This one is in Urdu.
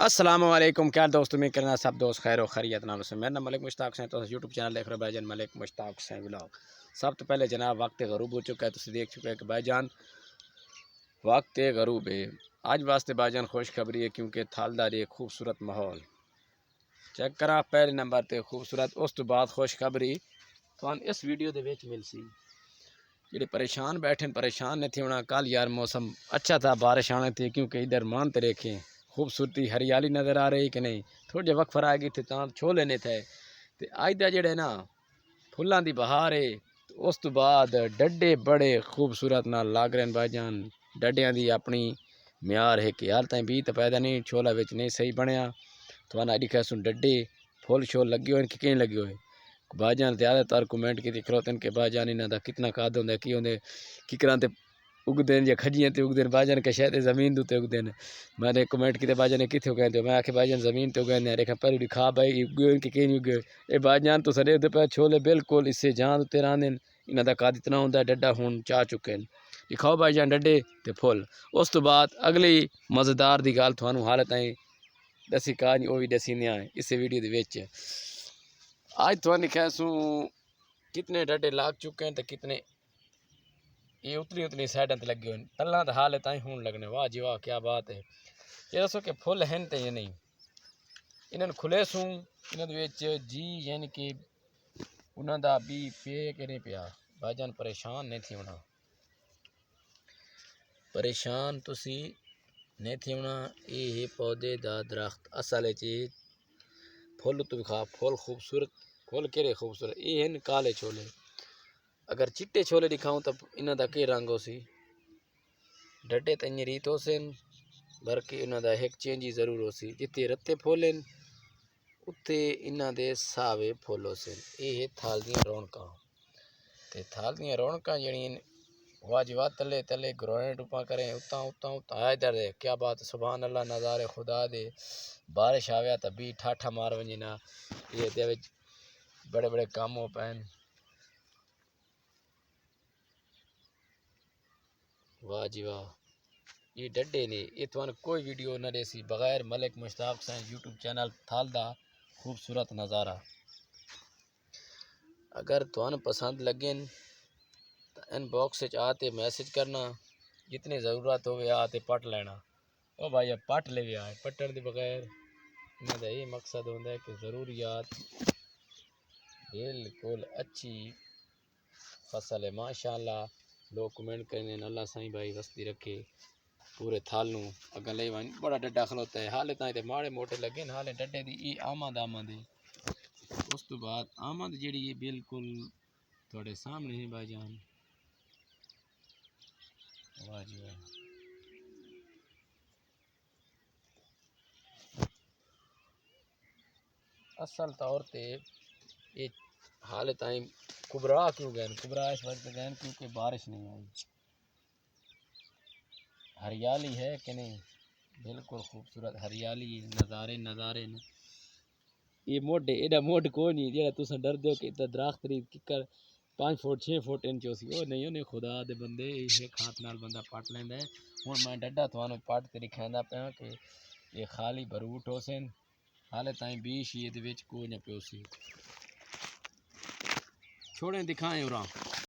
السلام علیکم، کیا دوستوں میں کرنا سب دوست خیر و خیریت نام سے میرا نام ملک مشتاق سے تو یوٹیوب چینل دیکھ رہے بھائی جان ملک مشتاق سے ولاگ سب تو پہلے جناب وقت غروب ہو چکا ہے تو دیکھ چکے ہیں کہ بھائی جان وقت غروب ہے آج واسطے بھائی جان خوشخبری ہے کیونکہ تھالداری ایک خوبصورت ماحول چیک کرا پہلے نمبر تے خوبصورت اس تو بعد خوشخبری تو اس ویڈیو دے وچ مل سی جڑے پریشان بیٹھے پریشان نہیں تھے ہونا کل یار موسم اچھا تھا بارش آنے تھی کیونکہ ادھر مانتے رکھیں خوبصورتی ہریالی نظر آ رہی کہ نہیں تھوڑے وقت فرا گئی تھے تاں چھولے نہیں تھے تے اج دا جڑے نا پھلاں دی بہار ہے اس تو بعد ڈڈے بڑے خوبصورت نال لاگ رہے بھائی جان ڈڈیاں دی اپنی معیار ہے کہ حال تائیں بھی تو پیدا نہیں چھولا وچ نہیں صحیح بنیا تو انا دکھا سن ڈڈے پھول شول لگے ہوئے کہ کہیں لگے ہوئے بھائی جان زیادہ تر کمنٹ کی کھلوتن کہ بھائی جان انہاں دا کتنا قد ہوندا کی ہوندے ککراں تے اگدے یا کھجیاں تے اگدے بھائی جان کہ شاید زمین تے اگدے میں نے کمنٹ کیتے بھائی جان کتھے اگے میں آکھے بھائی جان زمین تے اگے نے دیکھا پہلے دکھا بھائی اگے کہ کہیں نہیں اگے اے بھائی جان تو سڑے تے پے چھولے بالکل اس سے جان تے راندے انہاں دا قد اتنا ہوندا ڈڈا ہون چا چکے دکھاؤ بھائی جان ڈڈے تے پھل اس تو بعد اگلی مزیدار دی گل تھانوں حالت تائیں دسی کہانی او بھی دسی نہیں آئے اس ویڈیو دے وچ آج تھوانی کہسوں کتنے ڈڈے لاگ چکے ہیں تے کتنے یہ اتنی سائڈاں تے لگے ہوئے تلاں تے حالت تائیں ہون لگنے واہ جی واہ کیا بات ہے یہ دسو کہ پھل ہیں تے یہ نہیں انہاں کھلے سوں انہاں دے وچ جی یعنی کہ انہاں دا بھی پے کہ نہیں پیا بھائی جان پریشان نہیں تھی ہونا پریشان تسی نہیں تھی ہونا یہ پودے دا درخت اصل چ پھل تو کھا پھل خوبصورت پھل کہڑے خوبصورت یہ ہیں کالے چھولے اگر چٹے چھولے دکھاؤں تو انہاں دا کی رنگ ہو سی ڈڈے تے ریت ہو سن برکہ انہاں دا ایک چینجی ضرور ہو سی جتے رتے پھولن اتنے انہاں دے ساوے پھول ہو سن یہ تھال دیاں رونقاں تے تھال دیاں رونقاں جڑیاں واجبات تلے تلے گروئیں ٹپا کریں اتاں اتاں اتاں آئے در کیا بات سبحان اللہ نظارے خدا دے بارش آویا تا بھی ٹھاٹھا مار ونجے نا یہ دے وچ بڑے بڑے کام ہو پین واہ جی واہ یہ ڈڈے نے یہ تو کوئی ویڈیو نہ دے سی بغیر ملک مشتاق سے یوٹیوب چینل تھال دا خوبصورت نظارہ اگر تھوان پسند لگن تو ان باکس وچ آتے میسج کرنا جتنی ضرورت ہوئے آتے پٹ لینا او بھائی پٹ لے بھی آئے پٹن دے بغیر انہاں دا یہ مقصد ہوندا ہے کہ ضروریات بالکل اچھی فصل ہے ماشاءاللہ لوگ کمنٹ کرنے اللہ سائیں بھائی وستی رکھے پورے تھال نوں اگا لے ون بڑا ڈڈا کھلوتا ہے حالے تائیں تے ماڑے موٹے لگے حالے ڈڈے دی ای آمد ہے اس تو بعد آمد جڑی ہے بالکل تھوڑے سامنے ہیں بھائی جان واہ جی واہ اصل طور تے یہ حال تائیں کبرا کیوں گئے کبرا اس وقت گئے کیونکہ بارش نہیں آئی ہریالی ہے کہ نہیں بالکل خوبصورت ہریالی نظارے نظارے نے یہ موڈے ایڈا موڈ کوئی نہیں جیڑا تساں ڈر دیو کہ درخت ری ککر 5 فٹ 6 فٹ انچ سی او نہیں اونے خدا دے بندے ایک ہاتھ نال بندہ پٹ لیندا ہے ہن میں ڈڈا تھانوں پٹ تے دکھاندا پیا کہ یہ خالی بروٹ ہو سن حالے تائیں بیش یہ دے وچ کوئی نہ پیو سی چھوڑیں دکھائیں اُراں